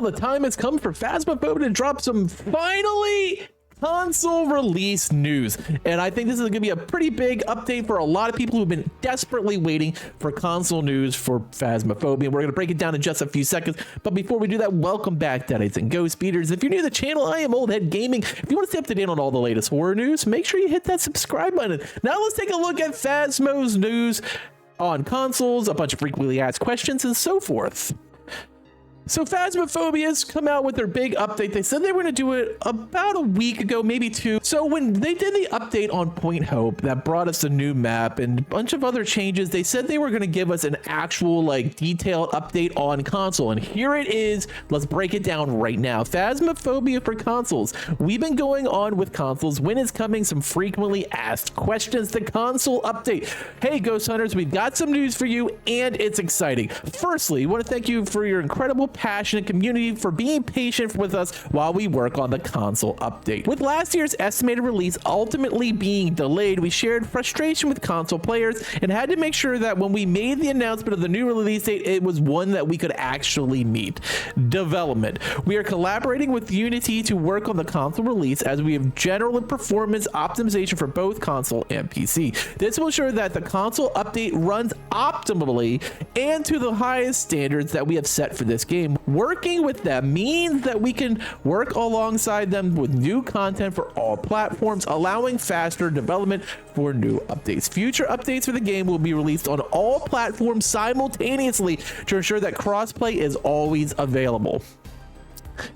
Well, the time has come for Phasmophobia to drop some finally console release news, and I think this is going to be a pretty big update for a lot of people who've been desperately waiting for console news for Phasmophobia. We're going to break it down in just a few seconds, but before we do that, welcome back, Deadites and Ghost Speeders. If you're new to the channel, I am Old Head Gaming. If you want to stay up to date on all the latest horror news, make sure you hit that subscribe button. Now let's take a look at Phasmo's news on consoles, a bunch of frequently asked questions, and so forth. So Phasmophobia has come out with their big update. They said they were going to do it about a week ago, maybe two. So when they did the update on Point Hope that brought us a new map and a bunch of other changes, they said they were going to give us an actual detailed update on console. And here it is. Let's break it down right now. Phasmophobia for consoles. We've been going on with consoles. When is coming? Some frequently asked questions. The console update. Hey, Ghost Hunters, we've got some news for you, and it's exciting. Firstly, I want to thank you for your incredible passionate community for being patient with us while we work on the console update. With last year's estimated release ultimately being delayed, we shared frustration with console players and had to make sure that when we made the announcement of the new release date, it was one that we could actually meet. Development. We are collaborating with Unity to work on the console release as we have general performance optimization for both console and PC. This will ensure that the console update runs optimally and to the highest standards that we have set for this game. Working with them means that we can work alongside them with new content for all platforms, allowing faster development for new updates. Future updates for the game will be released on all platforms simultaneously to ensure that crossplay is always available.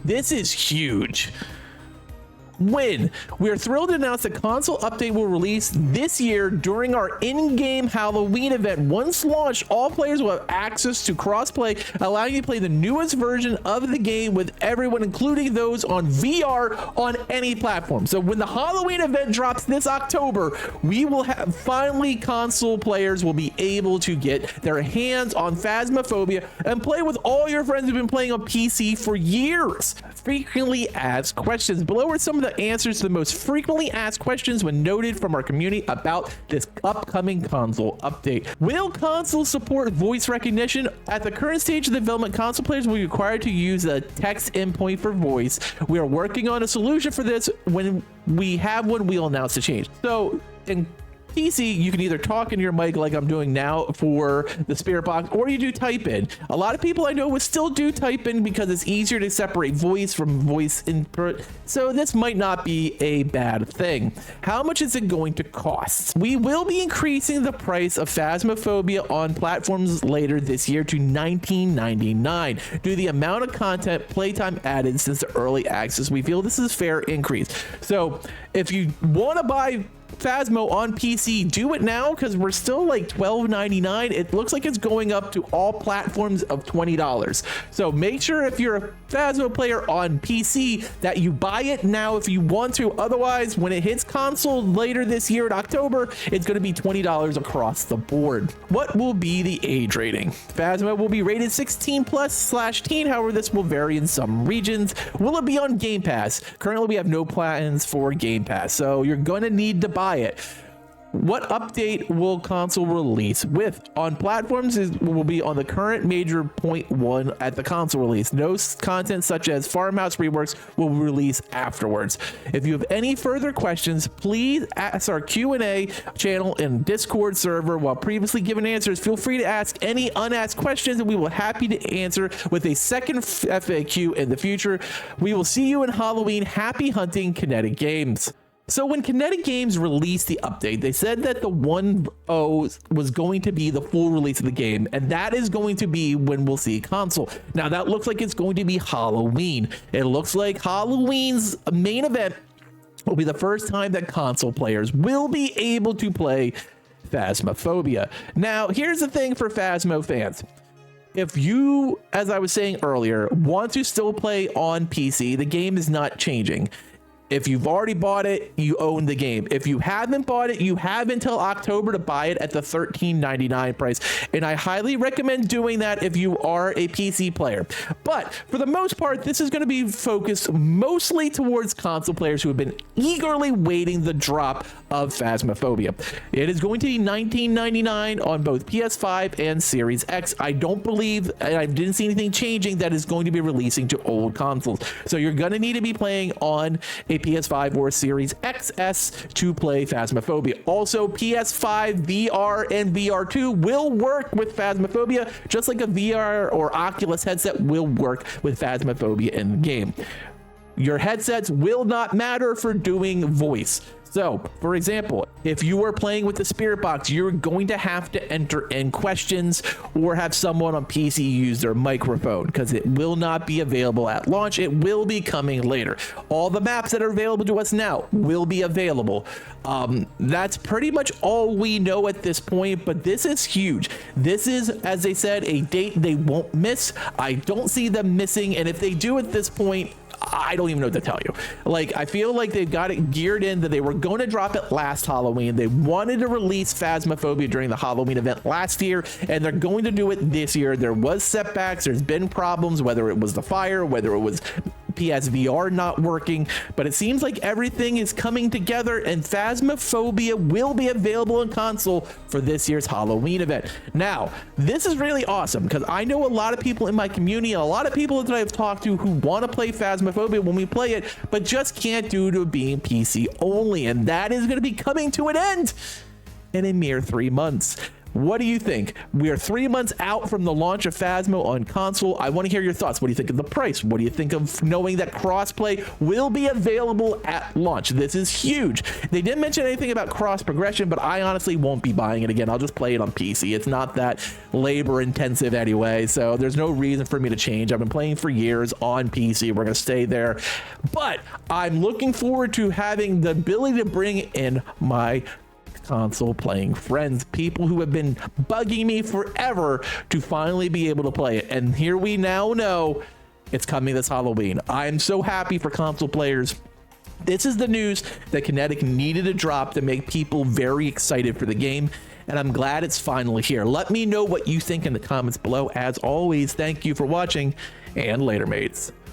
This is huge. We are thrilled to announce the console update will release this year during our in-game Halloween event. Once launched, all players will have access to crossplay, allowing you to play the newest version of the game with everyone, including those on VR on any platform. So when the Halloween event drops this October, we will have finally console players will be able to get their hands on Phasmophobia and play with all your friends who've been playing on PC for years. Frequently asked questions. Below are some of the answers to the most frequently asked questions when noted from our community about this upcoming console update. Will console support voice recognition? At the current stage of development, console players will be required to use a text endpoint for voice. We are working on a solution for this. When we have one, we'll announce the change. So in PC, you can either talk in your mic like I'm doing now for the spirit box, or you do type in. A lot of people I know would still do type in because it's easier to separate voice from voice input. So this might not be a bad thing. How much is it going to cost? We will be increasing the price of Phasmophobia on platforms later this year to $19.99 due to the amount of content playtime added since the early access. We feel this is a fair increase. So if you want to buy Phasmo on PC, do it now because we're still like $12.99. It looks like it's going up to all platforms of $20. So make sure if you're a Phasmo player on PC that you buy it now if you want to. Otherwise, when it hits console later this year in October, it's going to be $20 across the board. What will be the age rating? Phasmo will be rated 16+/teen. However, this will vary in some regions. Will it be on Game Pass? Currently, we have no plans for Game Pass, so you're going to need to buy it. What update will console release with? On platforms will be on the current major point one at the console release. No content such as Farmhouse reworks will release afterwards. If you have any further questions, please ask our Q&A channel and Discord server. While previously given answers, feel free to ask any unasked questions and we will be happy to answer with a second FAQ in the future. We will see you in Halloween. Happy hunting, Kinetic Games. So when Kinetic Games released the update, they said that the 1.0 was going to be the full release of the game, and that is going to be when we'll see console. Now that looks like it's going to be Halloween. It looks like Halloween's main event will be the first time that console players will be able to play Phasmophobia. Now, here's the thing for Phasmo fans. If you, as I was saying earlier, want to still play on PC, the game is not changing. If you've already bought it, you own the game. If you haven't bought it, you have until October to buy it at the $13.99 price. And I highly recommend doing that if you are a PC player. But for the most part, this is going to be focused mostly towards console players who have been eagerly waiting the drop of Phasmophobia. It is going to be $19.99 on both PS5 and Series X. I don't believe, and I didn't see anything changing, that is going to be releasing to old consoles. So you're going to need to be playing on a PS5 or Series XS to play Phasmophobia. Also, PS5 VR and VR2 will work with Phasmophobia, just like a VR or Oculus headset will work with Phasmophobia in the game. Your headsets will not matter for doing voice. So, for example, if you are playing with the Spirit Box, you're going to have to enter in questions or have someone on PC use their microphone, because it will not be available at launch. It will be coming later. All the maps that are available to us now will be available. That's pretty much all we know at this point, but this is huge. This is, as they said, a date they won't miss. I don't see them missing, and if they do at this point, I don't even know what to tell you. Like, I feel like they've got it geared in that they were going to drop it last Halloween. They wanted to release Phasmophobia during the Halloween event last year, and they're going to do it this year. There was setbacks. There's been problems, whether it was the fire, whether it was PSVR not working, but it seems like everything is coming together, and Phasmophobia will be available on console for this year's Halloween event. Now, this is really awesome because I know a lot of people in my community, a lot of people that I've talked to who want to play Phasmophobia when we play it, but just can't due to being PC only, and that is going to be coming to an end in a mere 3 months. What do you think? We are 3 months out from the launch of Phasmo on console. I want to hear your thoughts. What do you think of the price? What do you think of knowing that crossplay will be available at launch? This is huge. They didn't mention anything about cross progression, but I honestly won't be buying it again. I'll just play it on PC. It's not that labor intensive anyway, so there's no reason for me to change. I've been playing for years on PC. We're going to stay there. But I'm looking forward to having the ability to bring in my console playing friends, people who have been bugging me forever to finally be able to play it. And here we now know it's coming this Halloween. I'm so happy for console players. This is the news that Kinetic needed to drop to make people very excited for the game, and I'm glad it's finally here. Let me know what you think in the comments below. As always, thank you for watching, and later, mates.